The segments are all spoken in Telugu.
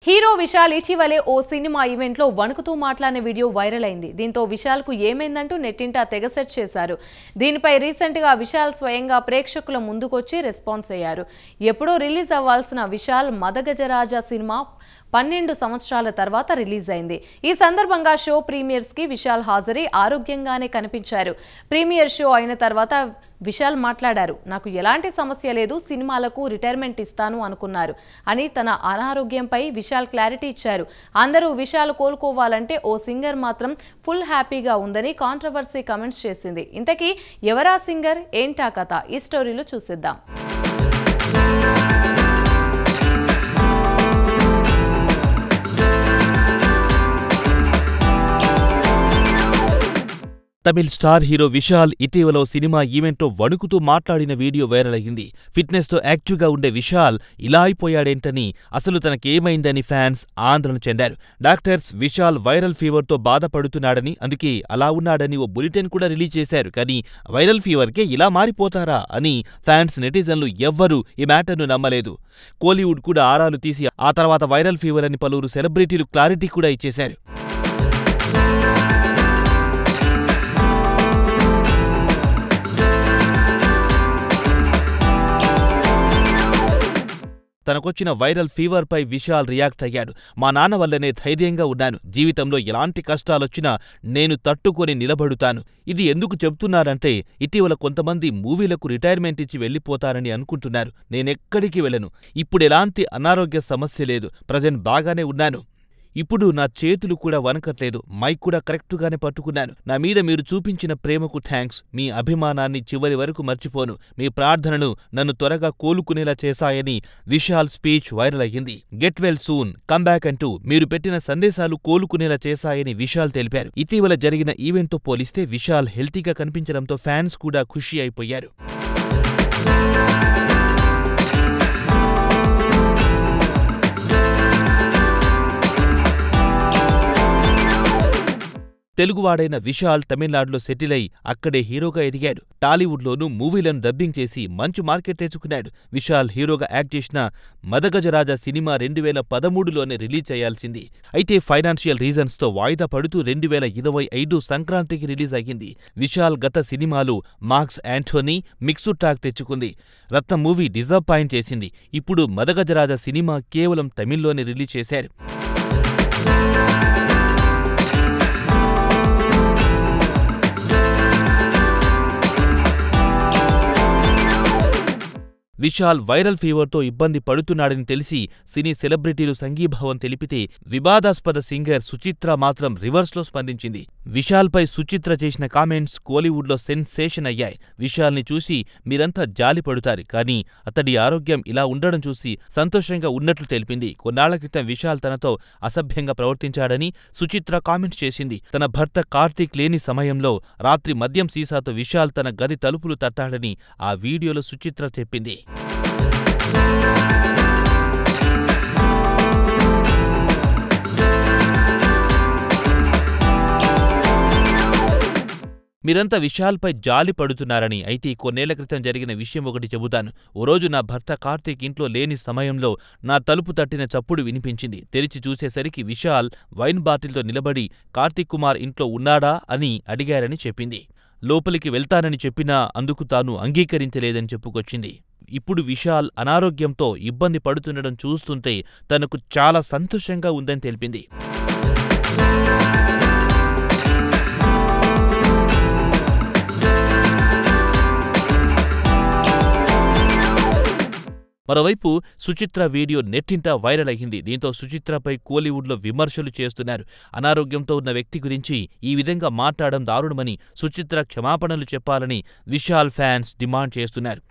హీరో విశాల్ ఇటీవలే ఓ సినిమా ఈవెంట్లో వణుకుతూ మాట్లాడిన వీడియో వైరల్ అయింది. దీంతో విశాల్కు ఏమైందంటూ నెట్టింట తెగ సెర్చ్ చేశారు. దీనిపై రీసెంట్గా విశాల్ స్వయంగా ప్రేక్షకుల ముందుకొచ్చి రెస్పాన్స్ అయ్యారు. ఎప్పుడో రిలీజ్ అవ్వాల్సిన విశాల్ మదగజరాజ సినిమా 12 సంవత్సరాల తర్వాత రిలీజ్ అయింది. ఈ సందర్భంగా షో ప్రీమియర్స్ కి విశాల్ హాజరై ఆరోగ్యంగానే కనిపించారు. ప్రీమియర్ షో అయిన తర్వాత విశాల్ మాట్లాడారు. నాకు ఎలాంటి సమస్య లేదు, సినిమాలకు రిటైర్మెంట్ ఇస్తాను అనుకున్నారు అని తన అనారోగ్యంపై విశాల్ క్లారిటీ ఇచ్చారు. అందరూ విశాల్ కోలుకోవాలంటే ఓ సింగర్ మాత్రం ఫుల్ హ్యాపీగా ఉందని కాంట్రవర్సీ కమెంట్స్ చేసింది. ఇంతకీ ఎవరా సింగర్, ఏంటా కథ, ఈ స్టోరీలో చూసిద్దాం. తమిళ్ స్టార్ హీరో విశాల్ ఇటీవల సినిమా ఈవెంట్లో వణుకుతూ మాట్లాడిన వీడియో వైరల్ అయింది. ఫిట్నెస్తో యాక్టివ్గా ఉండే విశాల్ ఇలా అయిపోయాడేంటని, అసలు తనకేమైందని ఫ్యాన్స్ ఆందోళన చెందారు. డాక్టర్స్ విశాల్ వైరల్ ఫీవర్తో బాధపడుతున్నాడని, అందుకే అలా ఉన్నాడని ఓ బులెటిన్ కూడా రిలీజ్ చేశారు. కానీ వైరల్ ఫీవర్కే ఇలా మారిపోతారా అని ఫ్యాన్స్, నెటిజన్లు ఎవ్వరూ ఈ మ్యాటర్ను నమ్మలేదు. కోలీవుడ్ కూడా ఆరాలు తీసి ఆ తర్వాత వైరల్ ఫీవర్ అని పలువురు సెలబ్రిటీలు క్లారిటీ కూడా ఇచ్చేశారు. తనకొచ్చిన వైరల్ ఫీవర్పై విశాల్ రియాక్ట్ అయ్యాడు. మా నాన్న వల్లనే ధైర్యంగా ఉన్నాను. జీవితంలో ఎలాంటి కష్టాలొచ్చినా నేను తట్టుకొని నిలబడుతాను. ఇది ఎందుకు చెప్తున్నారంటే, ఇటీవల కొంతమంది మూవీలకు రిటైర్మెంట్ ఇచ్చి వెళ్ళిపోతారని అనుకుంటున్నారు. నేనెక్కడికి వెళ్ళను. ఇప్పుడెలాంటి అనారోగ్య సమస్య లేదు. ప్రజెంట్ బాగానే ఉన్నాను. ఇప్పుడు నా చేతులు కూడా వణకట్లేదు. మైక్ కూడా కరెక్టుగానే పట్టుకున్నాను. నా మీద మీరు చూపించిన ప్రేమకు థ్యాంక్స్. మీ అభిమానాన్ని చివరి వరకు మర్చిపోను. మీ ప్రార్థనలు నన్ను త్వరగా కోలుకునేలా చేశాయని విశాల్ స్పీచ్ వైరల్ అయ్యింది. గెట్ వెల్ సూన్, కమ్బ్యాక్ అంటూ మీరు పెట్టిన సందేశాలు కోలుకునేలా చేశాయని విశాల్ తెలిపారు. ఇటీవల జరిగిన ఈవెంట్తో పోలిస్తే విశాల్ హెల్తీగా కనిపించడంతో ఫ్యాన్స్ కూడా ఖుషి అయిపోయారు. తెలుగువాడైన విశాల్ తమిళనాడులో సెటిల్ అయి అక్కడే హీరోగా ఎదిగాడు. టాలీవుడ్లోనూ మూవీలను డబ్బింగ్ చేసి మంచి మార్కెట్ తెచ్చుకున్నాడు. విశాల్ హీరోగా యాక్ట్ చేసిన మదగజరాజ సినిమా 2013లోనే రిలీజ్ చేయాల్సింది. అయితే ఫైనాన్షియల్ రీజన్స్తో వాయిదా పడుతూ 2025 సంక్రాంతికి రిలీజ్ అయ్యింది. విశాల్ గత సినిమాలు మార్క్స్ యాంటోనీ, మిక్స్డ్ టాక్ తెచ్చుకుంది. రత్న మూవీ డిజపాయింట్ చేసింది. ఇప్పుడు మదగజరాజ సినిమా కేవలం తమిళ్లోనే రిలీజ్ చేశారు. విశాల్ వైరల్ ఫీవర్తో ఇబ్బంది పడుతున్నాడని తెలిసి సినీ సెలబ్రిటీలు సంఘీభావం తెలిపితే, వివాదాస్పద సింగర్ సుచిత్ర మాత్రం రివర్స్లో స్పందించింది. విశాల్పై సుచిత్ర చేసిన కామెంట్స్ కోలీవుడ్లో సెన్సేషన్ అయ్యాయి. విశాల్ని చూసి మీరంతా జాలి పడుతారు, కానీ అతడి ఆరోగ్యం ఇలా ఉండడం చూసి సంతోషంగా ఉన్నట్లు తెలిపింది. కొన్నాళ్ల క్రితం విశాల్ తనతో అసభ్యంగా ప్రవర్తించాడని సుచిత్ర కామెంట్స్ చేసింది. తన భర్త కార్తీక్ లేని సమయంలో రాత్రి మద్యం సీసాతో విశాల్ తన గది తలుపులు తట్టాడని ఆ వీడియోలో సుచిత్ర చెప్పింది. మీరంతా విశాల్పై జాలి పడుతున్నారని, అయితే కొన్నేళ్ల క్రితం జరిగిన విషయం ఒకటి చెబుతాను. ఓ రోజు నా భర్త కార్తీక్ ఇంట్లో లేని సమయంలో నా తలుపు తట్టిన చప్పుడు వినిపించింది. తెరిచి చూసేసరికి విశాల్ వైన్ బాటిల్తో నిలబడి కార్తీక్ కుమార్ ఇంట్లో ఉన్నాడా అని అడిగారని చెప్పింది. లోపలికి వెళ్తానని చెప్పినా అందుకు తాను అంగీకరించలేదని చెప్పుకొచ్చింది. ఇప్పుడు విశాల్ అనారోగ్యంతో ఇబ్బంది పడుతుండడం చూస్తుంటే తనకు చాలా సంతోషంగా ఉందని తెలిపింది. మరోవైపు సుచిత్ర వీడియో నెట్టింట వైరల్ అయ్యింది. దీంతో సుచిత్రపై కోలీవుడ్లో విమర్శలు చేస్తున్నారు. అనారోగ్యంతో ఉన్న వ్యక్తి గురించి ఈ విధంగా మాట్లాడడం దారుణమని, సుచిత్ర క్షమాపణలు చెప్పాలని విశాల్ ఫ్యాన్స్ డిమాండ్ చేస్తున్నారు.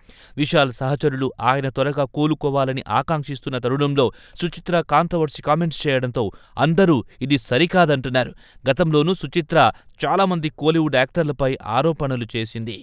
విశాల్ సహచరులు ఆయన త్వరగా కోలుకోవాలని ఆకాంక్షిస్తున్న తరుణంలో సుచిత్ర కాంట్రవర్సీ కామెంట్స్ చేయడంతో అందరూ ఇది సరికాదంటున్నారు. గతంలోనూ సుచిత్ర చాలామంది కోలీవుడ్ యాక్టర్లపై ఆరోపణలు చేసింది.